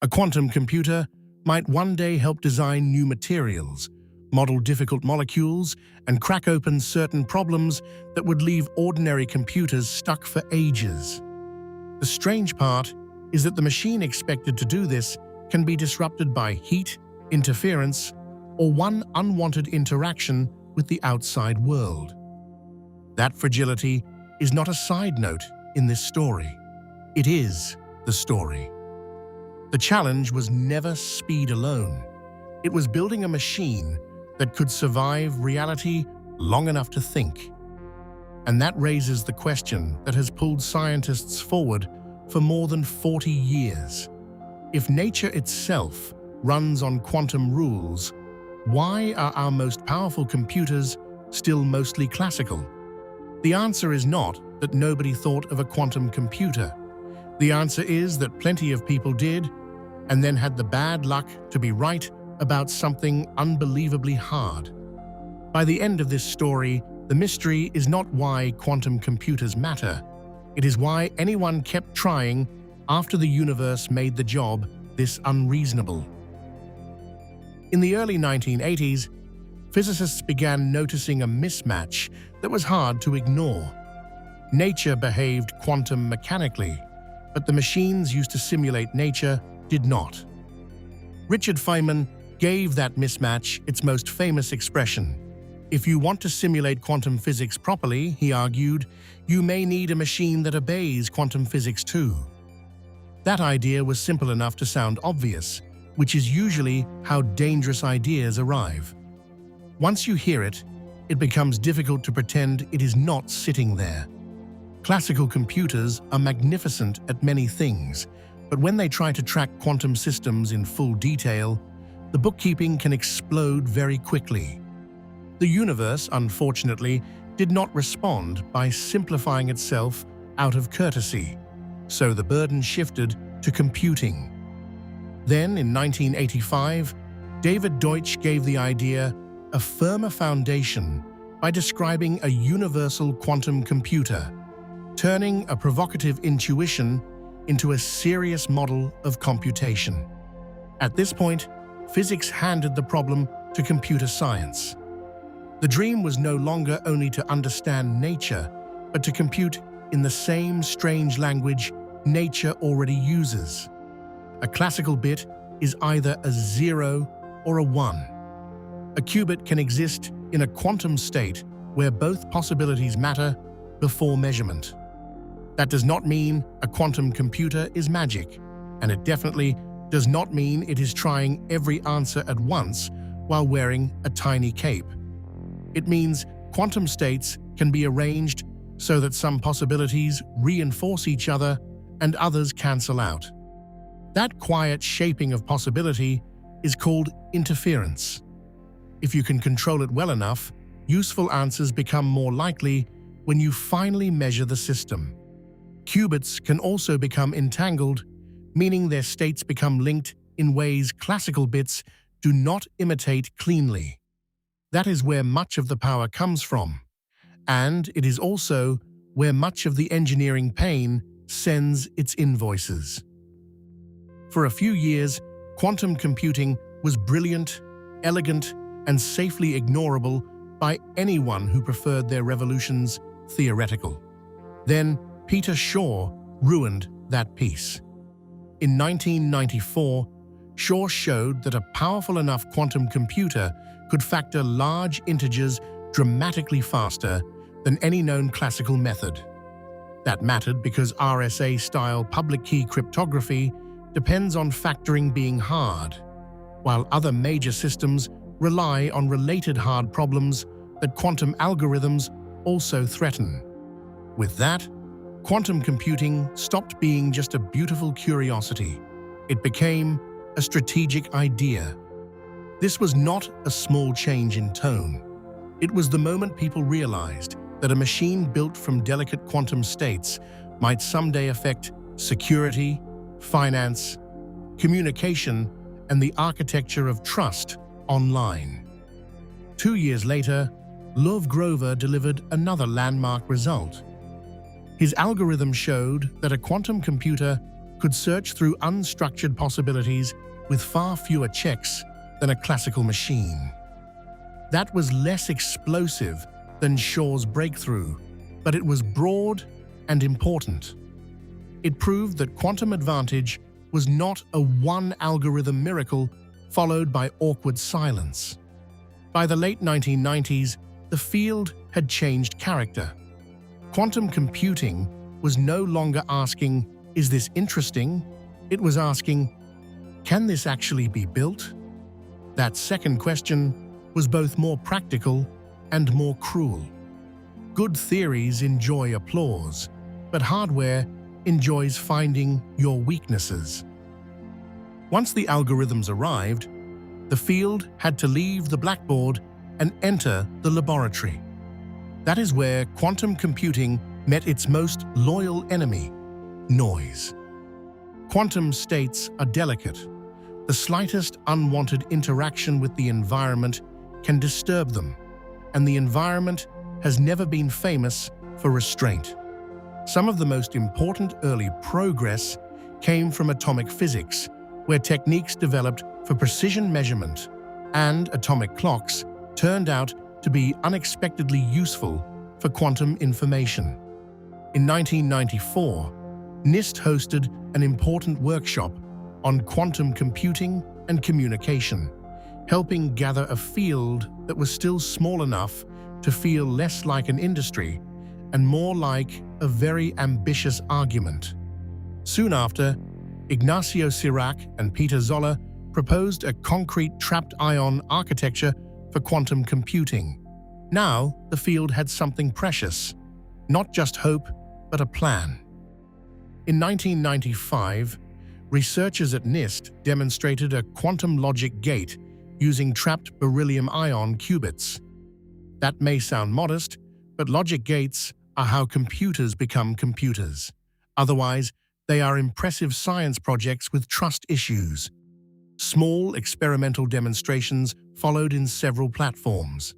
A quantum computer might one day help design new materials, model difficult molecules, and crack open certain problems that would leave ordinary computers stuck for ages. The strange part is that the machine expected to do this can be disrupted by heat, interference, or one unwanted interaction with the outside world. That fragility is not a side note in this story. It is the story. The challenge was never speed alone. It was building a machine that could survive reality long enough to think. And that raises the question that has pulled scientists forward for more than 40 years. If nature itself runs on quantum rules, why are our most powerful computers still mostly classical? The answer is not that nobody thought of a quantum computer. The answer is that plenty of people did, and then had the bad luck to be right about something unbelievably hard. By the end of this story, the mystery is not why quantum computers matter. It is why anyone kept trying after the universe made the job this unreasonable. In the early 1980s, physicists began noticing a mismatch that was hard to ignore. Nature behaved quantum mechanically, but the machines used to simulate nature did not. Richard Feynman gave that mismatch its most famous expression. If you want to simulate quantum physics properly, he argued, you may need a machine that obeys quantum physics too. That idea was simple enough to sound obvious, which is usually how dangerous ideas arrive. Once you hear it, it becomes difficult to pretend it is not sitting there. Classical computers are magnificent at many things, but when they try to track quantum systems in full detail, the bookkeeping can explode very quickly. The universe, unfortunately, did not respond by simplifying itself out of courtesy, so the burden shifted to computing. Then, in 1985, David Deutsch gave the idea a firmer foundation by describing a universal quantum computer, turning a provocative intuition into a serious model of computation. At this point, physics handed the problem to computer science. The dream was no longer only to understand nature, but to compute in the same strange language nature already uses. A classical bit is either a 0 or a 1. A qubit can exist in a quantum state where both possibilities matter before measurement. That does not mean a quantum computer is magic, and it definitely does not mean it is trying every answer at once while wearing a tiny cape. It means quantum states can be arranged so that some possibilities reinforce each other and others cancel out. That quiet shaping of possibility is called interference. If you can control it well enough, useful answers become more likely when you finally measure the system. Qubits can also become entangled, meaning their states become linked in ways classical bits do not imitate cleanly. That is where much of the power comes from, and it is also where much of the engineering pain sends its invoices. For a few years, quantum computing was brilliant, elegant, and safely ignorable by anyone who preferred their revolutions theoretical. Then, Peter Shor ruined that peace. In 1994, Shor showed that a powerful enough quantum computer could factor large integers dramatically faster than any known classical method. That mattered because RSA-style public key cryptography depends on factoring being hard, while other major systems rely on related hard problems that quantum algorithms also threaten. With that, quantum computing stopped being just a beautiful curiosity. It became a strategic idea. This was not a small change in tone. It was the moment people realized that a machine built from delicate quantum states might someday affect security, finance, communication, and the architecture of trust online. 2 years later, Love Grover delivered another landmark result. His algorithm showed that a quantum computer could search through unstructured possibilities with far fewer checks than a classical machine. That was less explosive than Shor's breakthrough, but it was broad and important. It proved that quantum advantage was not a one-algorithm miracle followed by awkward silence. By the late 1990s, the field had changed character. Quantum computing was no longer asking, "Is this interesting?" It was asking, "Can this actually be built?" That second question was both more practical and more cruel. Good theories enjoy applause, but hardware enjoys finding your weaknesses. Once the algorithms arrived, the field had to leave the blackboard and enter the laboratory. That is where quantum computing met its most loyal enemy, noise. Quantum states are delicate. The slightest unwanted interaction with the environment can disturb them, and the environment has never been famous for restraint. Some of the most important early progress came from atomic physics, where techniques developed for precision measurement and atomic clocks turned out to be unexpectedly useful for quantum information. In 1994, NIST hosted an important workshop on quantum computing and communication, helping gather a field that was still small enough to feel less like an industry and more like a very ambitious argument. Soon after, Ignacio Cirac and Peter Zoller proposed a concrete trapped ion architecture for quantum computing. Now, the field had something precious, not just hope, but a plan. In 1995, researchers at NIST demonstrated a quantum logic gate using trapped beryllium-ion qubits. That may sound modest, but logic gates are how computers become computers. Otherwise, they are impressive science projects with trust issues. Small experimental demonstrations followed in several platforms.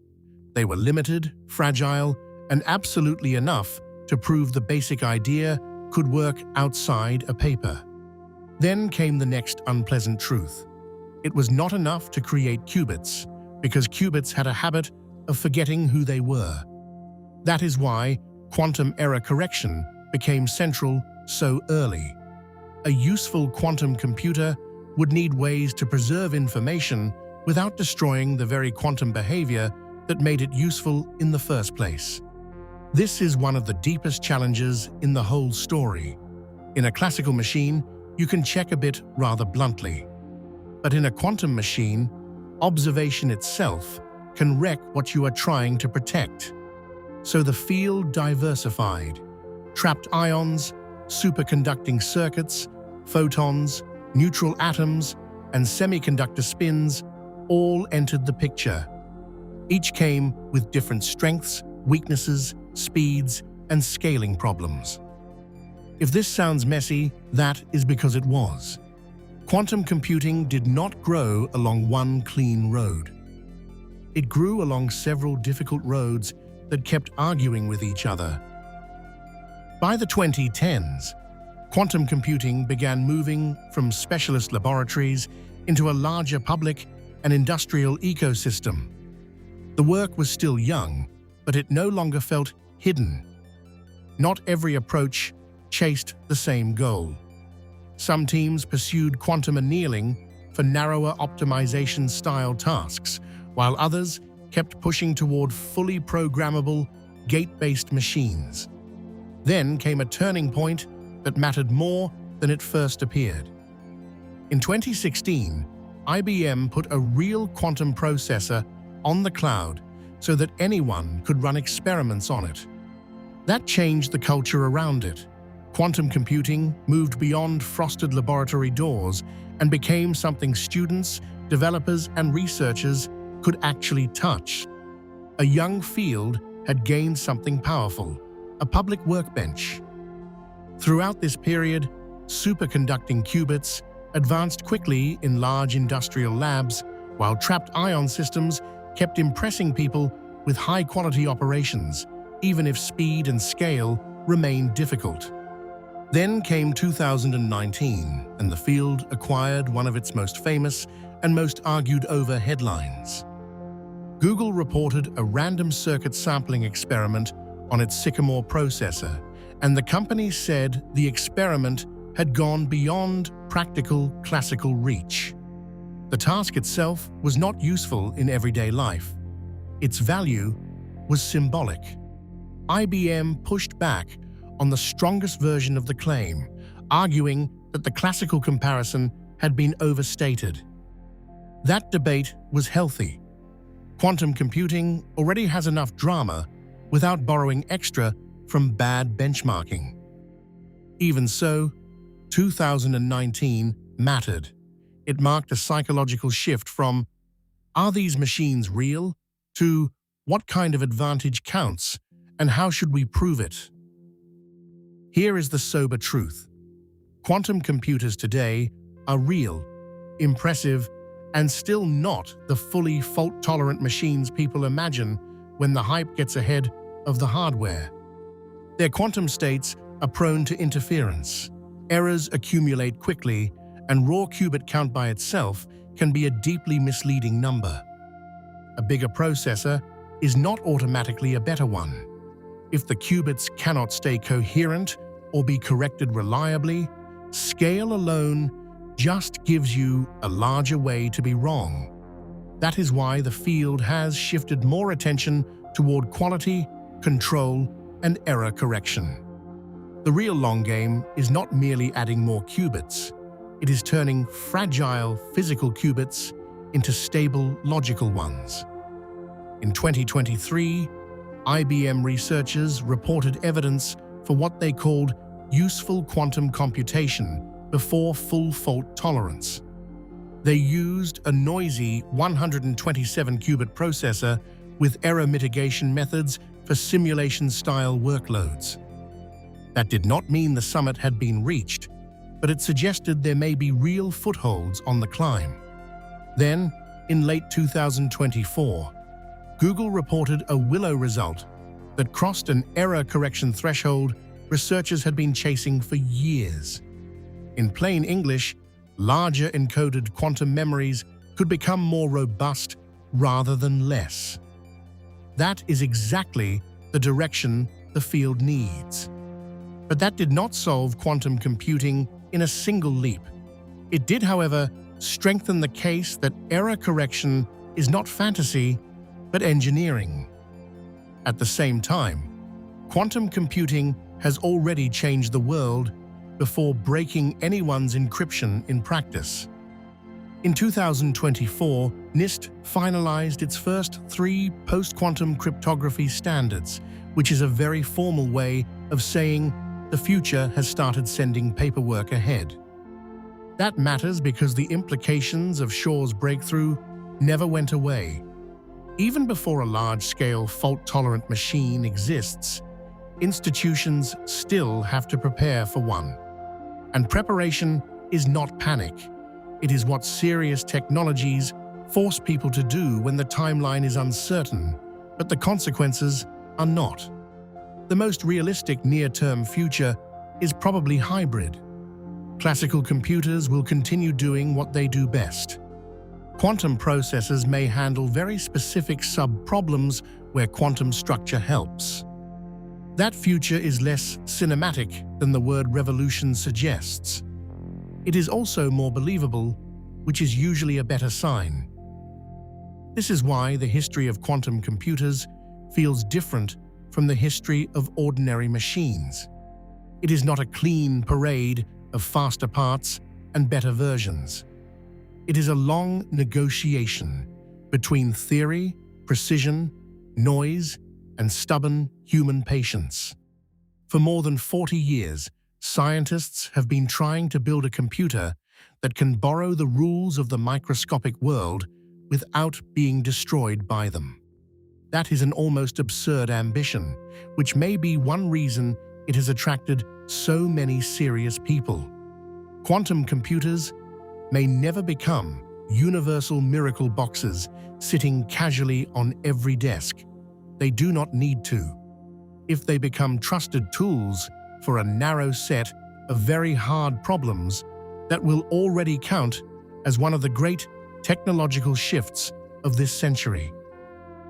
They were limited, fragile, and absolutely enough to prove the basic idea could work outside a paper. Then came the next unpleasant truth. It was not enough to create qubits, because qubits had a habit of forgetting who they were. That is why quantum error correction became central so early. A useful quantum computer would need ways to preserve information without destroying the very quantum behavior that made it useful in the first place. This is one of the deepest challenges in the whole story. In a classical machine, you can check a bit rather bluntly. But in a quantum machine, observation itself can wreck what you are trying to protect. So the field diversified. Trapped ions, superconducting circuits, photons, neutral atoms, and semiconductor spins all entered the picture. Each came with different strengths, weaknesses, speeds, and scaling problems. If this sounds messy, that is because it was. Quantum computing did not grow along one clean road. It grew along several difficult roads that kept arguing with each other. By the 2010s, quantum computing began moving from specialist laboratories into a larger public and industrial ecosystem. The work was still young, but it no longer felt hidden. Not every approach chased the same goal. Some teams pursued quantum annealing for narrower optimization-style tasks, while others kept pushing toward fully programmable, gate-based machines. Then came a turning point that mattered more than it first appeared. In 2016, IBM put a real quantum processor on the cloud so that anyone could run experiments on it. That changed the culture around it. Quantum computing moved beyond frosted laboratory doors and became something students, developers, and researchers could actually touch. A young field had gained something powerful, a public workbench. Throughout this period, superconducting qubits advanced quickly in large industrial labs, while trapped ion systems kept impressing people with high-quality operations, even if speed and scale remained difficult. Then came 2019, and the field acquired one of its most famous and most argued over headlines. Google reported a random circuit sampling experiment on its Sycamore processor, and the company said the experiment had gone beyond practical classical reach. The task itself was not useful in everyday life. Its value was symbolic. IBM pushed back on the strongest version of the claim, arguing that the classical comparison had been overstated. That debate was healthy. Quantum computing already has enough drama without borrowing extra from bad benchmarking. Even so, 2019 mattered. It marked a psychological shift from, "Are these machines real?" to, "What kind of advantage counts, and how should we prove it?" Here is the sober truth. Quantum computers today are real, impressive, and still not the fully fault-tolerant machines people imagine when the hype gets ahead of the hardware. Their quantum states are prone to interference. Errors accumulate quickly, and raw qubit count by itself can be a deeply misleading number. A bigger processor is not automatically a better one. If the qubits cannot stay coherent or be corrected reliably, scale alone just gives you a larger way to be wrong. That is why the field has shifted more attention toward quality, control, and error correction. The real long game is not merely adding more qubits. It is turning fragile physical qubits into stable logical ones. In 2023, IBM researchers reported evidence for what they called useful quantum computation before full fault tolerance. They used a noisy 127-qubit processor with error mitigation methods for simulation-style workloads. That did not mean the summit had been reached, but it suggested there may be real footholds on the climb. Then, in late 2024, Google reported a Willow result that crossed an error correction threshold researchers had been chasing for years. In plain English, larger encoded quantum memories could become more robust rather than less. That is exactly the direction the field needs. But that did not solve quantum computing in a single leap. It did, however, strengthen the case that error correction is not fantasy, but engineering. At the same time, quantum computing has already changed the world before breaking anyone's encryption in practice. In 2024, NIST finalized its first 3 post-quantum cryptography standards, which is a very formal way of saying the future has started sending paperwork ahead. That matters because the implications of Shor's breakthrough never went away. Even before a large-scale fault-tolerant machine exists, institutions still have to prepare for one. And preparation is not panic. It is what serious technologies force people to do when the timeline is uncertain, but the consequences are not. The most realistic near-term future is probably hybrid. Classical computers will continue doing what they do best. Quantum processors may handle very specific sub-problems where quantum structure helps. That future is less cinematic than the word revolution suggests. It is also more believable, which is usually a better sign. This is why the history of quantum computers feels different from the history of ordinary machines. It is not a clean parade of faster parts and better versions. It is a long negotiation between theory, precision, noise, and stubborn human patience. For more than 40 years, scientists have been trying to build a computer that can borrow the rules of the microscopic world without being destroyed by them. That is an almost absurd ambition, which may be one reason it has attracted so many serious people. Quantum computers may never become universal miracle boxes sitting casually on every desk. They do not need to. If they become trusted tools for a narrow set of very hard problems that will already count as one of the great technological shifts of this century.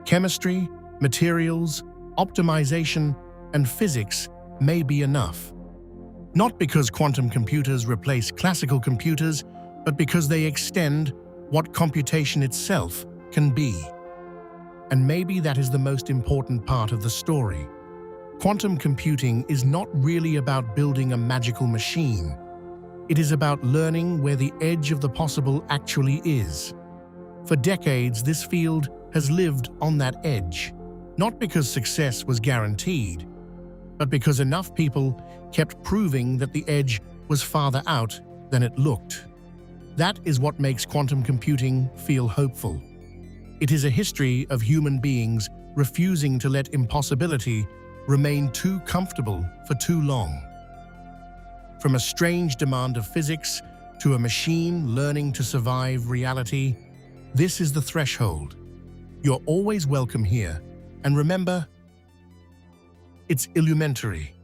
Chemistry, materials, optimization, and physics may be enough. Not because quantum computers replace classical computers, but because they extend what computation itself can be. And maybe that is the most important part of the story. Quantum computing is not really about building a magical machine. It is about learning where the edge of the possible actually is. For decades, this field has lived on that edge, not because success was guaranteed, but because enough people kept proving that the edge was farther out than it looked. That is what makes quantum computing feel hopeful. It is a history of human beings refusing to let impossibility remain too comfortable for too long. From a strange demand of physics to a machine learning to survive reality, this is the threshold. You're always welcome here, and remember, it's Illumentary.